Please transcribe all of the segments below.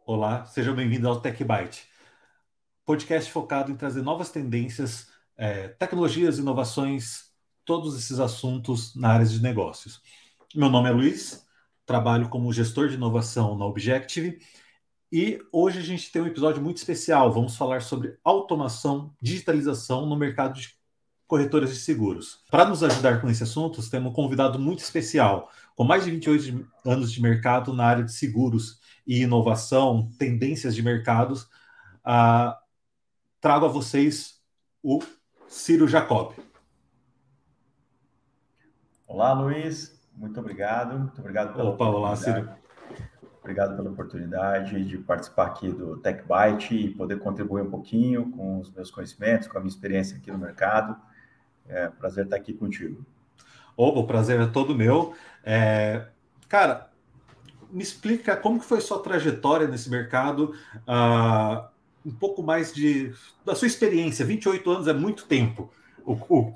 Olá, seja bem-vindo ao TechByte, podcast focado em trazer novas tendências, tecnologias, inovações, todos esses assuntos na área de negócios. Meu nome é Luiz, trabalho como gestor de inovação na Objective e hoje a gente tem um episódio muito especial. Vamos falar sobre automação, digitalização no mercado de corretoras de seguros. Para nos ajudar com esse assunto, temos um convidado muito especial, com mais de 28 anos de mercado na área de seguros e inovação, tendências de mercados. Trago a vocês o Ciro Jacob. Olá, Luiz. Muito obrigado pela Olá, Ciro. Obrigado pela oportunidade de participar aqui do TechByte e poder contribuir um pouquinho com os meus conhecimentos, com a minha experiência aqui no mercado. É um prazer estar aqui contigo. O prazer é todo meu. Cara, me explica como que foi sua trajetória nesse mercado, um pouco mais da sua experiência. 28 anos é muito tempo.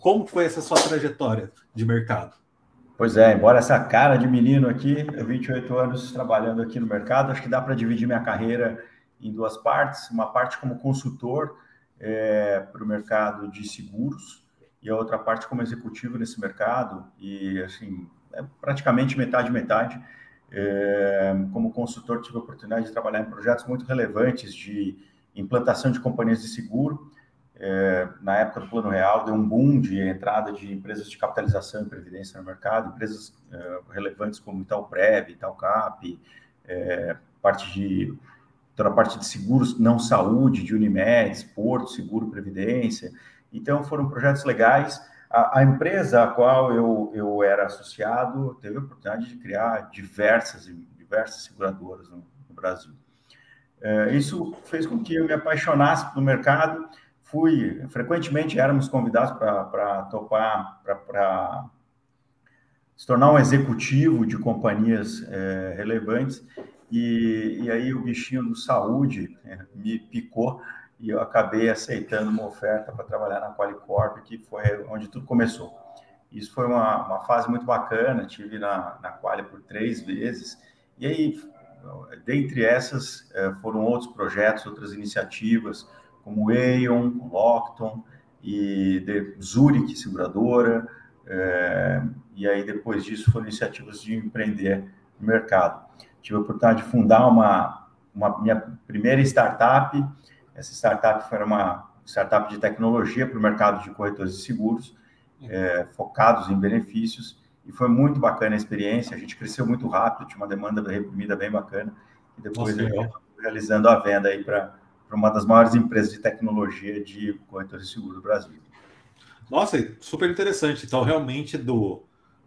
Como foi essa sua trajetória de mercado? Pois é, embora essa cara de menino aqui, 28 anos trabalhando aqui no mercado, acho que dá para dividir minha carreira em duas partes. Uma parte como consultor para o mercado de seguros e a outra parte como executivo nesse mercado. E, assim, praticamente metade. Como consultor, tive a oportunidade de trabalhar em projetos muito relevantes de implantação de companhias de seguro. Na época do Plano Real, deu um boom de entrada de empresas de capitalização e previdência no mercado, empresas relevantes como Itaúprev, Itaúcap, toda a parte de seguros não saúde, de Unimed, Porto, Seguro, Previdência. Então, foram projetos legais. A empresa a qual eu era associado teve a oportunidade de criar diversas seguradoras no Brasil. Isso fez com que eu me apaixonasse pelo mercado. Frequentemente éramos convidados para se tornar um executivo de companhias relevantes, e aí o bichinho do saúde me picou e eu acabei aceitando uma oferta para trabalhar na Qualicorp, que foi onde tudo começou. Isso foi uma fase muito bacana, tive na Quali por 3 vezes, e aí, dentre essas, foram outros projetos, outras iniciativas, como Aon, Lockton e Zurich, seguradora, e aí depois disso foram iniciativas de empreender no mercado. Tive a oportunidade de fundar minha primeira startup. Essa startup foi uma startup de tecnologia para o mercado de corretores de seguros, focados em benefícios, e foi muito bacana a experiência. A gente cresceu muito rápido, tinha uma demanda reprimida bem bacana, e depois realizando a venda aí para uma das maiores empresas de tecnologia de corretores de seguro do Brasil. Nossa, super interessante. Então, realmente,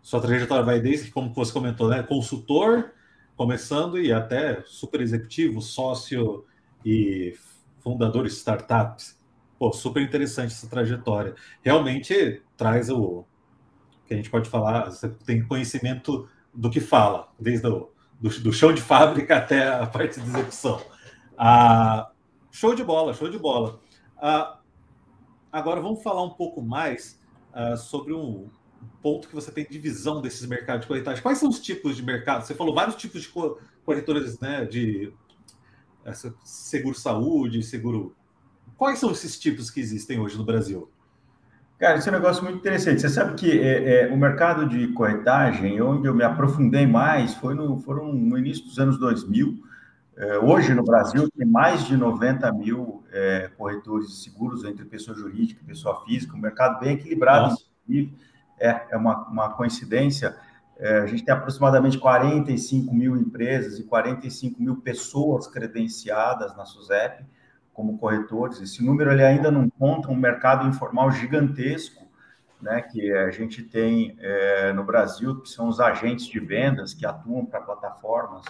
sua trajetória vai desde, como você comentou, né, consultor, começando, e até super executivo, sócio e fundador de startups. Pô, super interessante essa trajetória. Realmente traz o que a gente pode falar, você tem conhecimento do que fala, desde do chão de fábrica até a parte de execução. Show de bola, show de bola. Agora vamos falar um pouco mais sobre um ponto que você tem de visão desses mercados de corretagem. Quais são os tipos de mercado? Você falou vários tipos de corretoras, né, de seguro-saúde, seguro... Quais são esses tipos que existem hoje no Brasil? Cara, esse é um negócio muito interessante. Você sabe que o mercado de corretagem, onde eu me aprofundei mais, foram no início dos anos 2000. Hoje, no Brasil, tem mais de 90 mil corretores de seguros entre pessoa jurídica e pessoa física, um mercado bem equilibrado. Inclusive, é uma coincidência. A gente tem aproximadamente 45 mil empresas e 45 mil pessoas credenciadas na SUSEP como corretores. Esse número ele ainda não conta um mercado informal gigantesco, né, que a gente tem no Brasil, que são os agentes de vendas que atuam para plataformas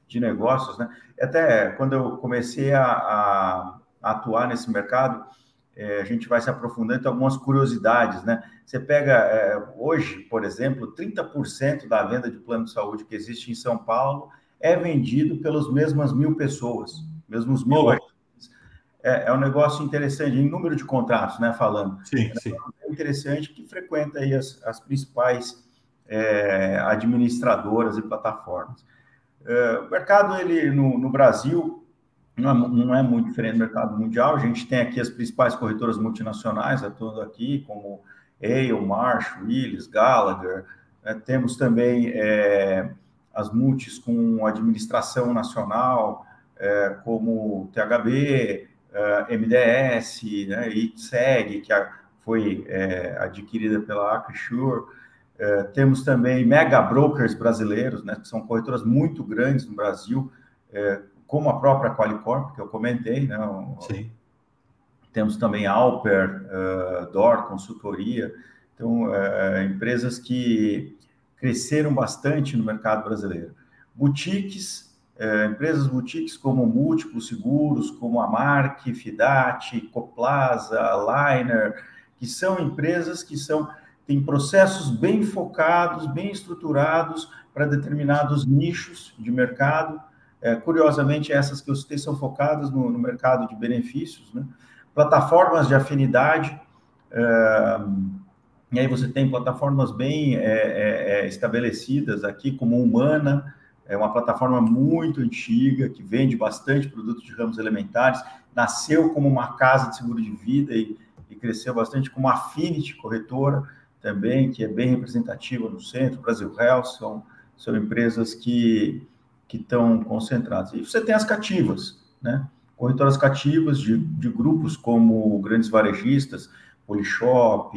de negócios, né? Até quando eu comecei a atuar nesse mercado, a gente vai se aprofundando em algumas curiosidades, né? Você pega, hoje, por exemplo, 30% da venda de plano de saúde que existe em São Paulo é vendido pelas mesmas 1.000 pessoas, mesmos 1.000 agentes. é um negócio interessante, em número de contratos, né, falando. Sim, sim. É interessante que frequenta aí as principais administradoras e plataformas. O mercado, ele, no Brasil, não é muito diferente do mercado mundial. A gente tem aqui as principais corretoras multinacionais atuando aqui, como Ale, Marsh, Willis, Gallagher. Temos também as multis com administração nacional, como THB, MDS, né, ITSEG, que foi adquirida pela Acrisure. Temos também mega brokers brasileiros, né, que são corretoras muito grandes no Brasil, como a própria Qualicorp, que eu comentei, né? Sim. Temos também Alper, DOR, consultoria. Então, empresas que cresceram bastante no mercado brasileiro. Boutiques, empresas boutiques como Múltiplos Seguros, como a Mark, Fidati, Coplaza, Liner, que são empresas que têm processos bem focados, bem estruturados para determinados nichos de mercado. Curiosamente, essas que eu citei são focadas no mercado de benefícios, né? Plataformas de afinidade, e aí você tem plataformas bem estabelecidas aqui, como Humana, é uma plataforma muito antiga, que vende bastante produtos de ramos elementares, nasceu como uma casa de seguro de vida e cresceu bastante, como a Affinity Corretora, também, que é bem representativa no centro, Brasil Health, são empresas que estão concentradas. E você tem as cativas, né? Corretoras cativas de grupos como grandes varejistas, Polishop,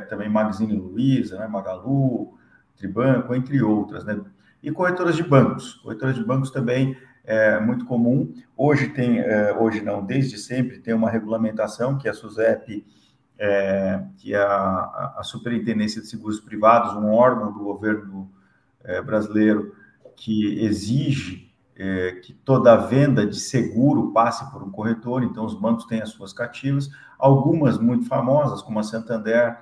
também Magazine Luiza, né? Magalu, Tribanco, entre outras, né? E corretoras de bancos. Corretoras de bancos também é muito comum. Hoje não, desde sempre, tem uma regulamentação que é a SUSEP, que é a Superintendência de Seguros Privados, um órgão do governo brasileiro que exige que toda venda de seguro passe por um corretor. Então os bancos têm as suas cativas, algumas muito famosas, como a Santander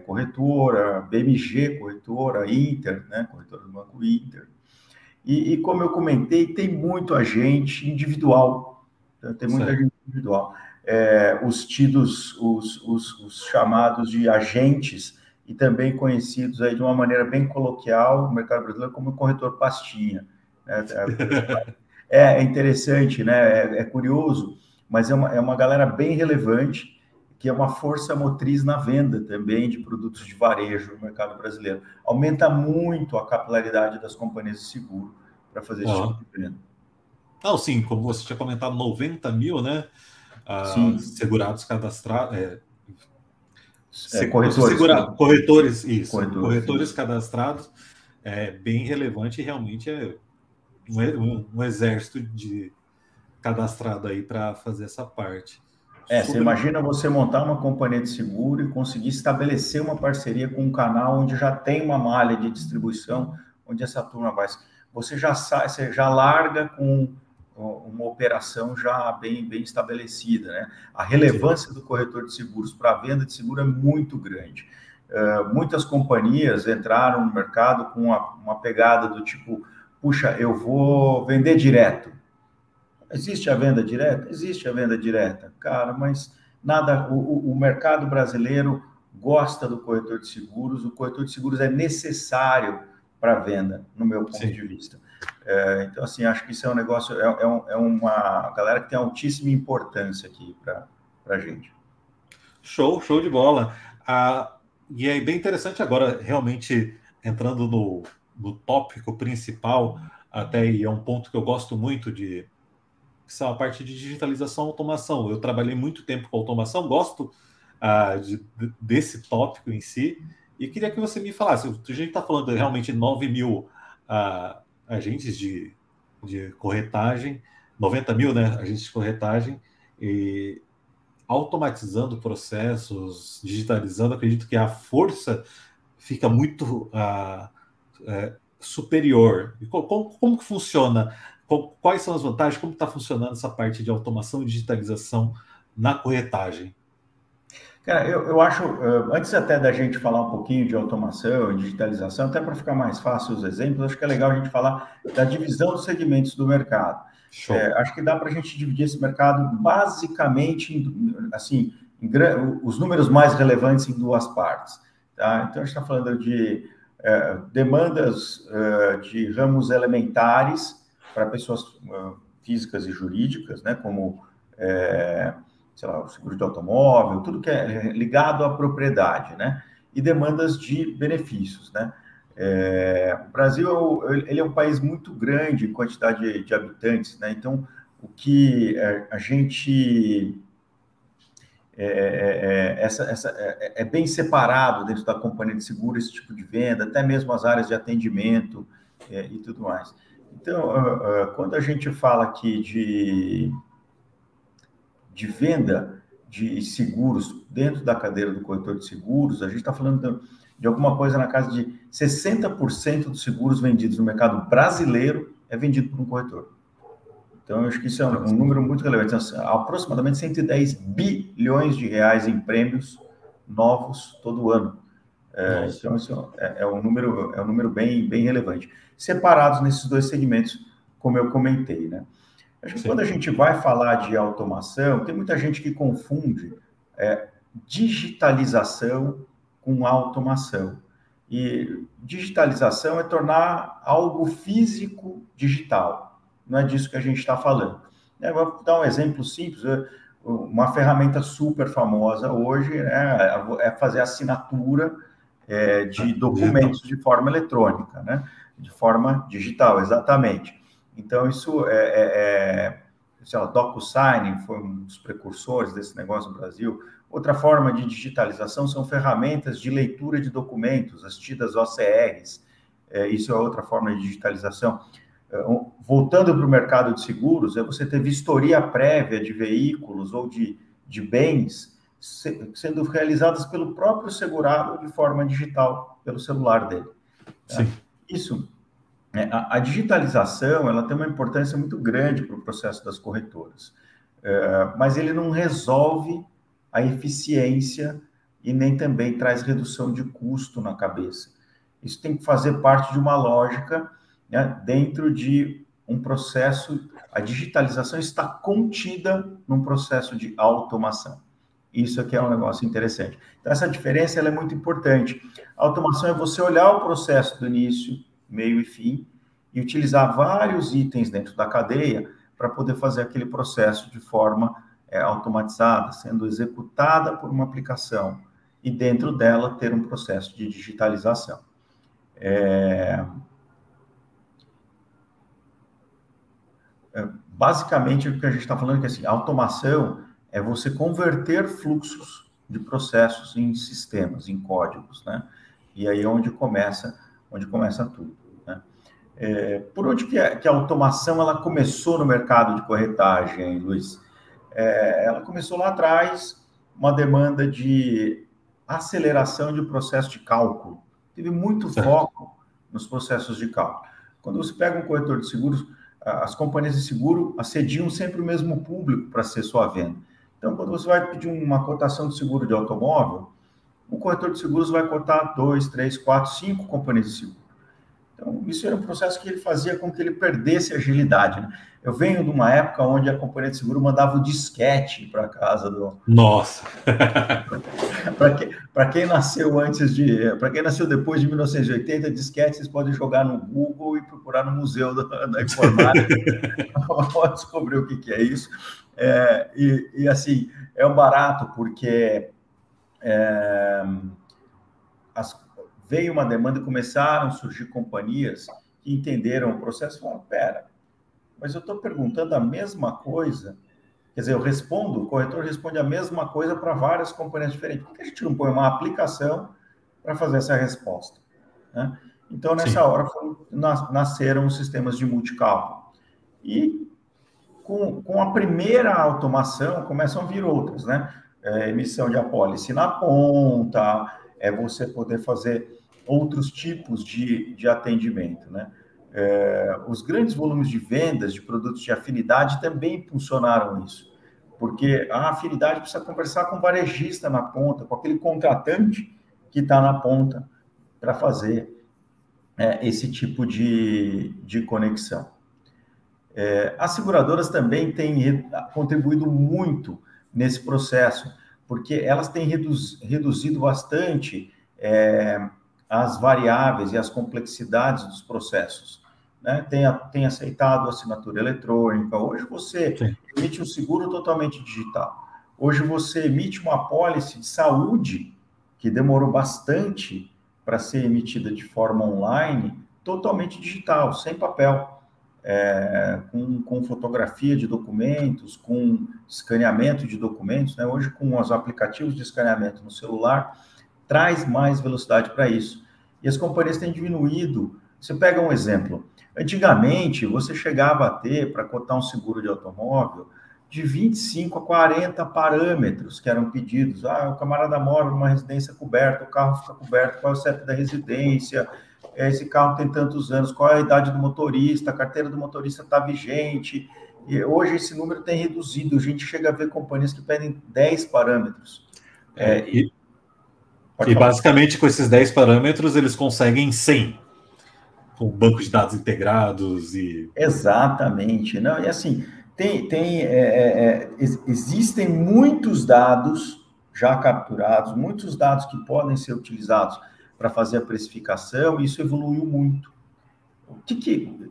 corretora, BMG corretora, Inter, né, corretora do Banco Inter. E como eu comentei, tem muito agente individual, tem muita gente individual. Os chamados de agentes, e também conhecidos aí de uma maneira bem coloquial no mercado brasileiro como corretor pastinha. É interessante, né? É curioso, mas é uma galera bem relevante, que é uma força motriz na venda também de produtos de varejo no mercado brasileiro. Aumenta muito a capilaridade das companhias de seguro para fazer esse tipo de venda. Não, sim, como você tinha comentado, 90 mil, né? Segurados cadastrados. Corretores, isso. Corretores cadastrados, bem relevante, e realmente é um exército de cadastrado aí para fazer essa parte. Você imagina você montar uma companhia de seguro e conseguir estabelecer uma parceria com um canal onde já tem uma malha de distribuição, onde essa turma vai. Você já larga com uma operação já bem estabelecida, né? A relevância do corretor de seguros para a venda de seguro é muito grande. Muitas companhias entraram no mercado com uma pegada do tipo, puxa, eu vou vender direto. Existe a venda direta? Existe a venda direta, cara, mas nada. O mercado brasileiro gosta do corretor de seguros. O corretor de seguros é necessário para a venda, no meu ponto de vista. Então, assim, acho que isso é um negócio, é uma galera que tem altíssima importância aqui para a gente. Show de bola. E é bem interessante agora, realmente, entrando no tópico principal, até, e é um ponto que eu gosto muito que são a parte de digitalização e automação. Eu trabalhei muito tempo com automação, gosto desse tópico em si, e queria que você me falasse, a gente está falando de realmente 9 mil agentes de corretagem, 90 mil, né, agentes de corretagem, e automatizando processos, digitalizando, acredito que a força fica muito superior. E como que funciona? Quais são as vantagens? Como está funcionando essa parte de automação e digitalização na corretagem? Cara, eu acho, antes até da gente falar um pouquinho de automação e digitalização, até para ficar mais fácil os exemplos, acho que é legal a gente falar da divisão dos segmentos do mercado. Show. Acho que dá para a gente dividir esse mercado basicamente, assim, os números mais relevantes em duas partes. Tá? Então, a gente está falando de demandas de ramos elementares para pessoas físicas e jurídicas, né, como, sei lá, o seguro de automóvel, tudo que é ligado à propriedade, né, e demandas de benefícios, né. O Brasil ele é um país muito grande em quantidade de habitantes, né, então o que a gente é bem separado dentro da companhia de seguro, esse tipo de venda, até mesmo as áreas de atendimento e tudo mais. Então, quando a gente fala aqui de venda de seguros dentro da cadeira do corretor de seguros, a gente está falando de alguma coisa na casa de 60% dos seguros vendidos no mercado brasileiro é vendido por um corretor. Então, eu acho que isso é um número muito relevante. Aproximadamente 110 bilhões de reais em prêmios novos todo ano. Então, isso é um número bem relevante. Separados nesses dois segmentos, como eu comentei, né? Acho que quando a gente vai falar de automação, tem muita gente que confunde digitalização com automação. E digitalização é tornar algo físico digital. Não é disso que a gente está falando. Vou dar um exemplo simples. Uma ferramenta super famosa hoje é fazer assinatura de documentos de forma eletrônica, né? De forma digital, exatamente. Então, isso sei lá, DocuSign foi um dos precursores desse negócio no Brasil. Outra forma de digitalização são ferramentas de leitura de documentos, as tidas OCRs. Isso é outra forma de digitalização. Voltando para o mercado de seguros, é você ter vistoria prévia de veículos ou de bens sendo realizadas pelo próprio segurado de forma digital, pelo celular dele. Tá? Isso, a digitalização, ela tem uma importância muito grande para o processo das corretoras, mas ele não resolve a eficiência e nem também traz redução de custo na cabeça. Isso tem que fazer parte de uma lógica, né, dentro de um processo. A digitalização está contida num processo de automação. Isso aqui é um negócio interessante. Então, essa diferença ela é muito importante. A automação é você olhar o processo do início, meio e fim, e utilizar vários itens dentro da cadeia para poder fazer aquele processo de forma automatizada, sendo executada por uma aplicação, e dentro dela ter um processo de digitalização. Basicamente, o que a gente está falando é que assim, a automação é você converter fluxos de processos em sistemas, em códigos, né? E aí é onde começa tudo, né? Por onde que a automação ela começou no mercado de corretagem, Luiz? Ela começou lá atrás, uma demanda de aceleração de processo de cálculo. Teve muito foco nos processos de cálculo. Quando você pega um corretor de seguros, as companhias de seguro assediam sempre o mesmo público para ser sua venda. Então, quando você vai pedir uma cotação de seguro de automóvel, o corretor de seguros vai cotar 2, 3, 4, 5 companhias de seguro. Então, isso era um processo que ele fazia com que ele perdesse agilidade, né? Eu venho de uma época onde a companhia de seguro mandava o disquete para casa do... Nossa! Para quem nasceu depois de 1980, disquete vocês podem jogar no Google e procurar no Museu da Informática. Pode descobrir o que é isso. E assim, é um barato, porque veio uma demanda e começaram a surgir companhias que entenderam o processo e falaram, pera, mas eu estou perguntando a mesma coisa, quer dizer, o corretor responde a mesma coisa para várias companhias diferentes. Por que a gente não põe uma aplicação para fazer essa resposta, né? Então, nessa hora, nasceram os sistemas de multicálculo. E com a primeira automação, começam a vir outras, né? Emissão de apólice na ponta, você poder fazer outros tipos de atendimento, né? Os grandes volumes de vendas de produtos de afinidade também impulsionaram isso, porque a afinidade precisa conversar com o varejista na ponta, com aquele contratante que está na ponta para fazer esse tipo de conexão. As seguradoras também têm contribuído muito nesse processo, porque elas têm reduzido bastante as variáveis e as complexidades dos processos, né? Tem aceitado a assinatura eletrônica. Hoje você Sim. emite um seguro totalmente digital. Hoje você emite uma apólice de saúde, que demorou bastante para ser emitida de forma online, totalmente digital, sem papel. Com fotografia de documentos, com escaneamento de documentos, né? Hoje, com os aplicativos de escaneamento no celular, traz mais velocidade para isso. E as companhias têm diminuído. Você pega um exemplo. Antigamente, você chegava a ter, para cotar um seguro de automóvel, de 25 a 40 parâmetros que eram pedidos. O camarada mora numa residência coberta, o carro fica coberto, qual é o CEP da residência, esse carro tem tantos anos, qual é a idade do motorista, a carteira do motorista está vigente. E hoje esse número tem reduzido, a gente chega a ver companhias que pedem 10 parâmetros. E basicamente com esses 10 parâmetros eles conseguem 100, com banco de dados integrados e... Exatamente. Não, e assim, existem muitos dados já capturados, muitos dados que podem ser utilizados para fazer a precificação, e isso evoluiu muito.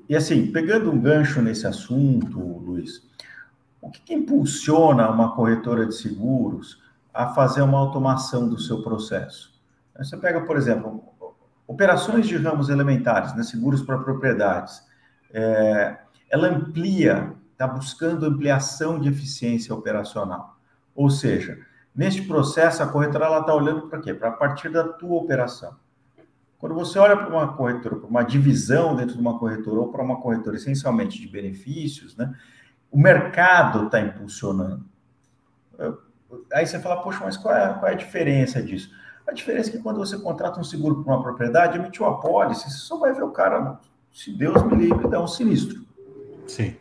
E assim, pegando um gancho nesse assunto, Luiz, o que impulsiona uma corretora de seguros a fazer uma automação do seu processo? Você pega, por exemplo, operações de ramos elementares, né, seguros para propriedades. Ela está buscando ampliação de eficiência operacional. Ou seja, neste processo, a corretora está olhando para quê? Para a partir da tua operação. Quando você olha para uma corretora, para uma divisão dentro de uma corretora, ou para uma corretora essencialmente de benefícios, né, o mercado está impulsionando. Aí você fala, poxa, mas qual é a diferença disso? A diferença é que quando você contrata um seguro para uma propriedade, emitiu a apólice, você só vai ver o cara, se Deus me livre, dá um sinistro. Sim.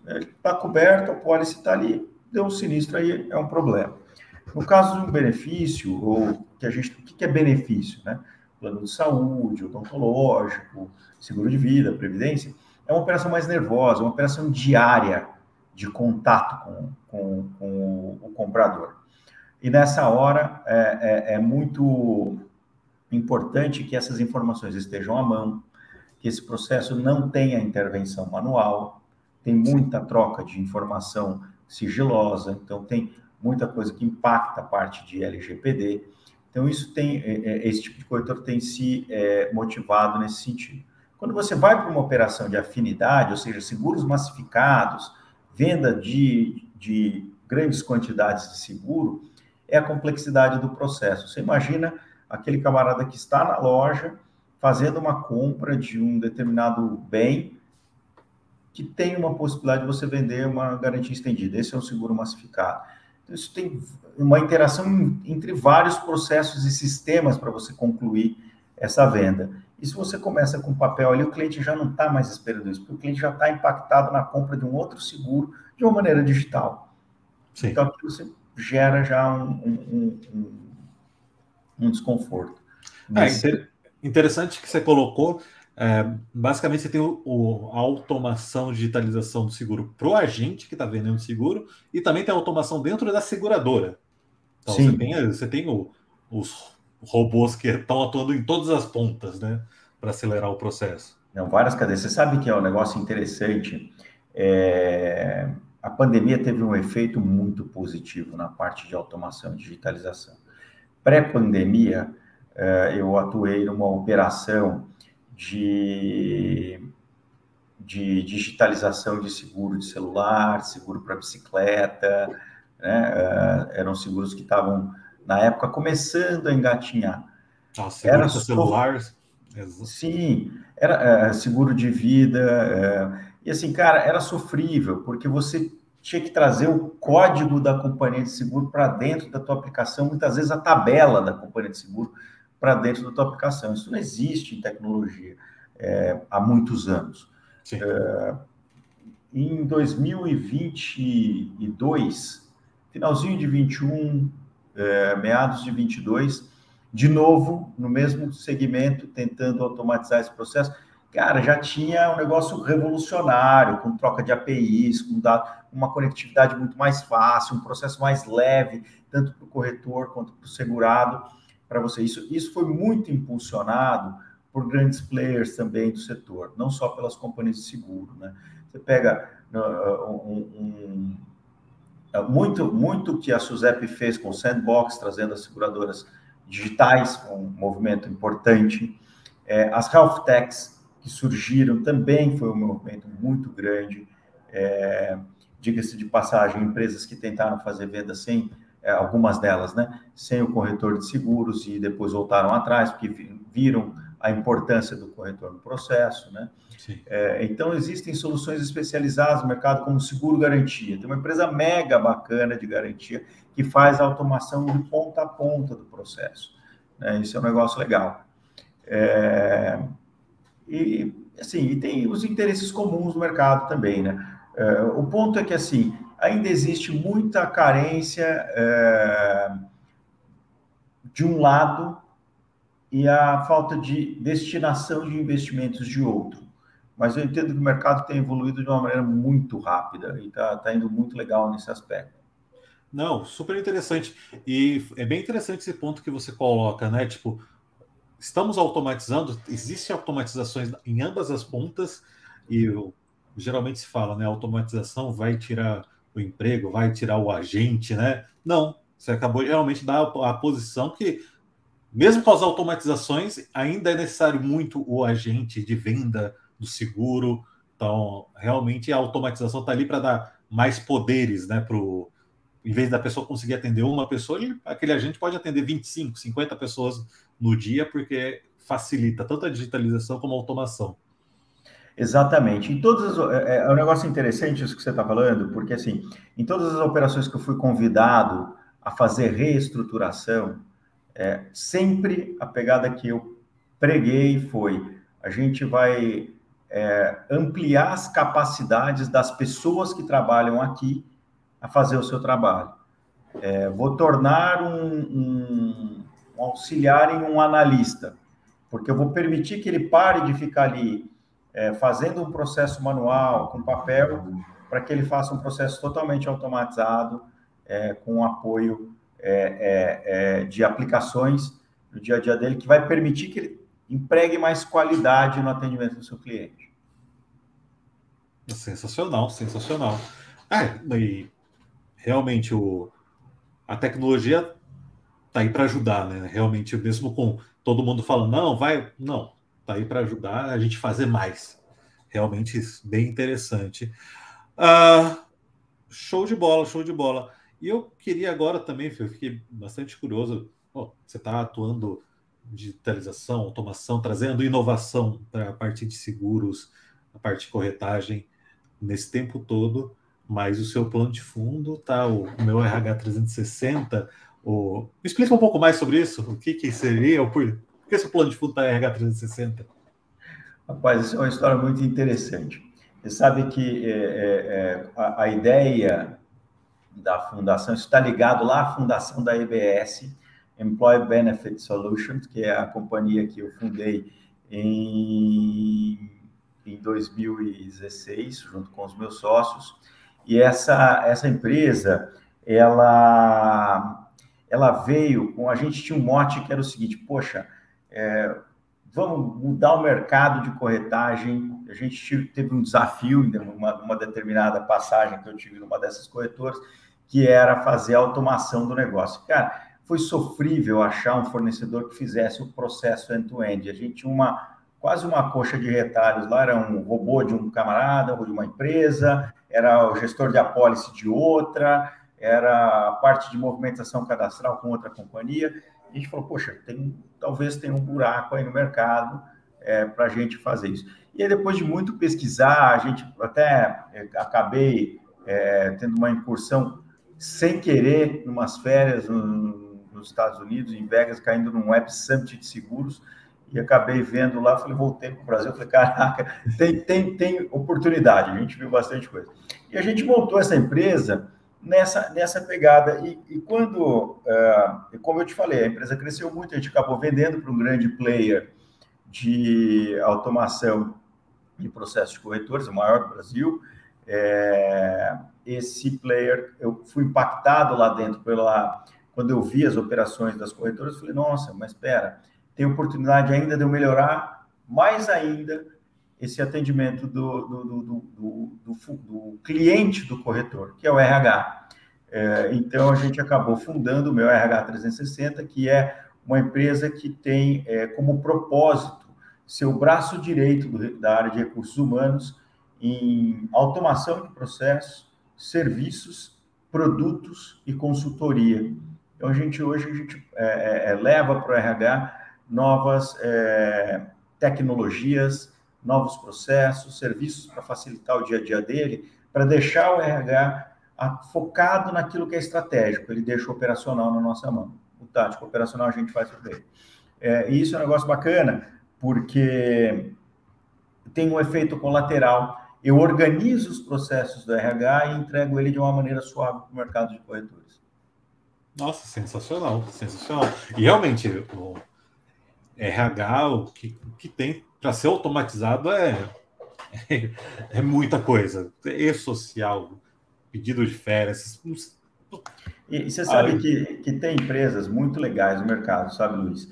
Ele está coberto, a apólice está ali, deu um sinistro, aí é um problema. No caso de um benefício, o que é benefício, né? Plano de saúde, odontológico, seguro de vida, previdência, é uma operação mais nervosa, uma operação diária de contato com o comprador. E nessa hora é muito importante que essas informações estejam à mão, que esse processo não tenha intervenção manual, tem muita troca de informação sigilosa, então tem muita coisa que impacta a parte de LGPD. Então, esse tipo de corretor tem se motivado nesse sentido. Quando você vai para uma operação de afinidade, ou seja, seguros massificados, venda de grandes quantidades de seguro, é a complexidade do processo. Você imagina aquele camarada que está na loja fazendo uma compra de um determinado bem que tem uma possibilidade de você vender uma garantia estendida. Esse é um seguro massificado. Então, isso tem uma interação entre vários processos e sistemas para você concluir essa venda. E se você começa com papel ali, o cliente já não está mais esperando isso, porque o cliente já está impactado na compra de um outro seguro de uma maneira digital. Sim. Então, aqui você gera já um desconforto. Interessante que você colocou. Basicamente, você tem a automação, digitalização do seguro para o agente que está vendendo o seguro, e também tem a automação dentro da seguradora. Então, sim, você tem os robôs que estão atuando em todas as pontas, né, para acelerar o processo. Não, várias cadeias. Você sabe que é um negócio interessante. A pandemia teve um efeito muito positivo na parte de automação e digitalização. Pré-pandemia, eu atuei numa operação de digitalização de seguro de celular, seguro para bicicleta, né? Eram seguros que estavam, na época, começando a engatinhar. Seguro para celular? Sim, era seguro de vida. E assim, cara, era sofrível, porque você tinha que trazer o código da companhia de seguro para dentro da tua aplicação, muitas vezes a tabela da companhia de seguro para dentro da tua aplicação. Isso não existe em tecnologia há muitos anos. Em 2022, finalzinho de 21, meados de 22, de novo, no mesmo segmento, tentando automatizar esse processo. cara, já tinha um negócio revolucionário, com troca de APIs, com uma conectividade muito mais fácil, um processo mais leve, tanto para o corretor quanto para o segurado, para você. Isso foi muito impulsionado por grandes players também do setor, não só pelas companhias de seguro, né? Você pega muito que a SUSEP fez com o Sandbox, trazendo as seguradoras digitais, um movimento importante. As health techs que surgiram também foi um movimento muito grande. Diga-se de passagem, empresas que tentaram fazer venda sem, algumas delas, né, sem o corretor de seguros e depois voltaram atrás, porque viram a importância do corretor no processo, né? Então, existem soluções especializadas no mercado, como Seguro Garantia. Tem uma empresa mega bacana de garantia que faz a automação de ponta a ponta do processo, né? Isso é um negócio legal. E tem os interesses comuns do mercado também, né? O ponto é que, assim, ainda existe muita carência de um lado e a falta de destinação de investimentos de outro. Mas eu entendo que o mercado tem evoluído de uma maneira muito rápida e está indo muito legal nesse aspecto. Não, super interessante. E é bem interessante esse ponto que você coloca, né? Tipo, estamos automatizando, existem automatizações em ambas as pontas, e geralmente se fala, né? A automatização vai tirar o emprego, vai tirar o agente, né? Não, você acabou de realmente dar a posição que, mesmo com as automatizações, ainda é necessário muito o agente de venda do seguro. Então, realmente a automatização está ali para dar mais poderes, né? Em vez da pessoa conseguir atender uma pessoa, aquele agente pode atender 25, 50 pessoas no dia, porque facilita tanto a digitalização como a automação. Exatamente. É um negócio interessante isso que você está falando, porque, assim, em todas as operações que eu fui convidado a fazer reestruturação, sempre a pegada que eu preguei foi: a gente vai ampliar as capacidades das pessoas que trabalham aqui a fazer o seu trabalho. Vou tornar um auxiliar em um analista, porque eu vou permitir que ele pare de ficar ali fazendo um processo manual, com papel, para que ele faça um processo totalmente automatizado, com apoio de aplicações no dia a dia dele, que vai permitir que ele empregue mais qualidade no atendimento do seu cliente. Sensacional, sensacional. E realmente a tecnologia está aí para ajudar, né? Realmente, mesmo com todo mundo falando, não, está aí para ajudar a gente fazer mais. Realmente bem interessante. Show de bola, show de bola. E eu queria agora também, eu fiquei bastante curioso. Você está atuando em digitalização, automação, trazendo inovação para a parte de seguros, a parte de corretagem nesse tempo todo, mas o seu plano de fundo tá o meu RH 360. Me explica um pouco mais sobre isso. O que seria? Por que seu plano de fundo está RH 360? Rapaz, isso é uma história muito interessante. Você sabe que a ideia da fundação está ligado lá à fundação da EBS, Employee Benefit Solutions, que é a companhia que eu fundei em 2016, junto com os meus sócios. E essa empresa, ela veio com... A gente tinha um mote que era o seguinte: poxa, vamos mudar o mercado de corretagem. A gente teve um desafio numa determinada passagem que eu tive numa dessas corretoras, que era fazer a automação do negócio. Cara, foi sofrível achar um fornecedor que fizesse o processo end-to-end. A gente tinha quase uma coxa de retalhos lá, era um robô de um camarada ou de uma empresa, era o gestor de apólice de outra, era a parte de movimentação cadastral com outra companhia. A gente falou, poxa, talvez tenha um buraco aí no mercado para a gente fazer isso. E aí, depois de muito pesquisar, a gente até acabei tendo uma incursão sem querer, numas férias nos Estados Unidos, em Vegas, caindo num Web Summit de seguros, e acabei vendo lá, voltei para o Brasil, falei, caraca, tem oportunidade, a gente viu bastante coisa. E a gente montou essa empresa nessa pegada, e quando, como eu te falei, a empresa cresceu muito, a gente acabou vendendo para um grande player de automação de processos de corretores, o maior do Brasil. Esse player, eu fui impactado lá dentro quando eu vi as operações das corretoras, eu falei, nossa, mas espera, tem oportunidade ainda de eu melhorar mais ainda esse atendimento do cliente do corretor, que é o RH. Então, a gente acabou fundando o meu RH 360, que é uma empresa que tem como propósito ser o braço direito da área de recursos humanos em automação de processos, serviços, produtos e consultoria. Então, hoje a gente leva para o RH novas tecnologias, novos processos, serviços para facilitar o dia a dia dele, para deixar o RH focado naquilo que é estratégico. Ele deixa o operacional na nossa mão. O tático operacional a gente faz por ele. E isso é um negócio bacana, porque tem um efeito colateral. Eu organizo os processos do RH e entrego ele de uma maneira suave para o mercado de corretores. Nossa, sensacional, sensacional. E realmente, o RH, o que tem para ser automatizado é muita coisa. E-social, pedido de férias. E você sabe que tem empresas muito legais no mercado, sabe, Luiz?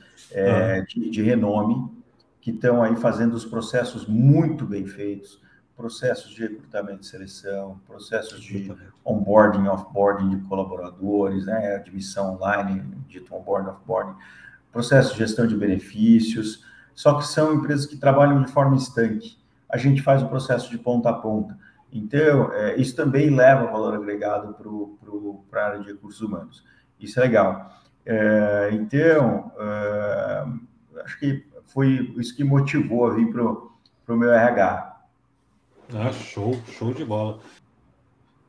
De renome, que estão aí fazendo os processos muito bem feitos, processos de recrutamento e seleção, processos de onboarding, offboarding de colaboradores, né? Admissão online, dito onboarding, offboarding, processo de gestão de benefícios, só que são empresas que trabalham de forma estanque. A gente faz o processo de ponta a ponta. Então, isso também leva valor agregado para a área de recursos humanos. Isso é legal. Acho que foi isso que motivou a vir para o meu RH. Show de bola.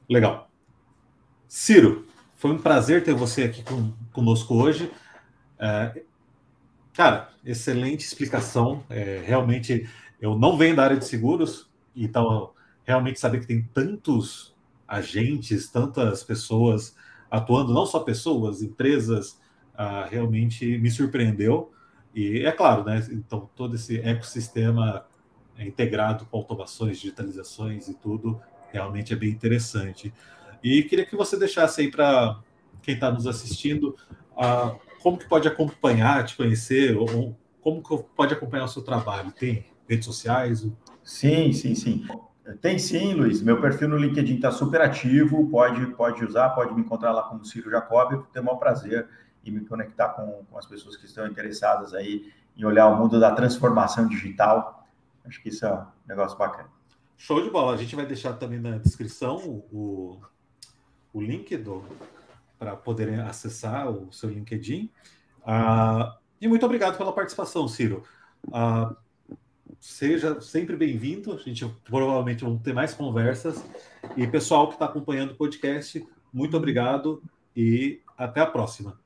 Legal. Ciro, foi um prazer ter você aqui conosco hoje. Cara, excelente explicação. Realmente, eu não venho da área de seguros, então realmente saber que tem tantos agentes, tantas pessoas atuando, não só pessoas, empresas, realmente me surpreendeu. E é claro, né? Então, todo esse ecossistema integrado com automações, digitalizações e tudo, realmente é bem interessante. E queria que você deixasse aí para quem está nos assistindo como que pode acompanhar, te conhecer, ou como que pode acompanhar o seu trabalho? Tem redes sociais? Sim. Tem sim, Luiz. Meu perfil no LinkedIn está super ativo, pode usar, pode me encontrar lá como Ciro Jacob, eu tenho o maior prazer em me conectar com as pessoas que estão interessadas aí em olhar o mundo da transformação digital. Acho que isso é um negócio bacana. Show de bola. A gente vai deixar também na descrição o link para poderem acessar o seu LinkedIn. E muito obrigado pela participação, Ciro. Seja sempre bem-vindo. A gente provavelmente vai ter mais conversas. E pessoal que está acompanhando o podcast, muito obrigado e até a próxima.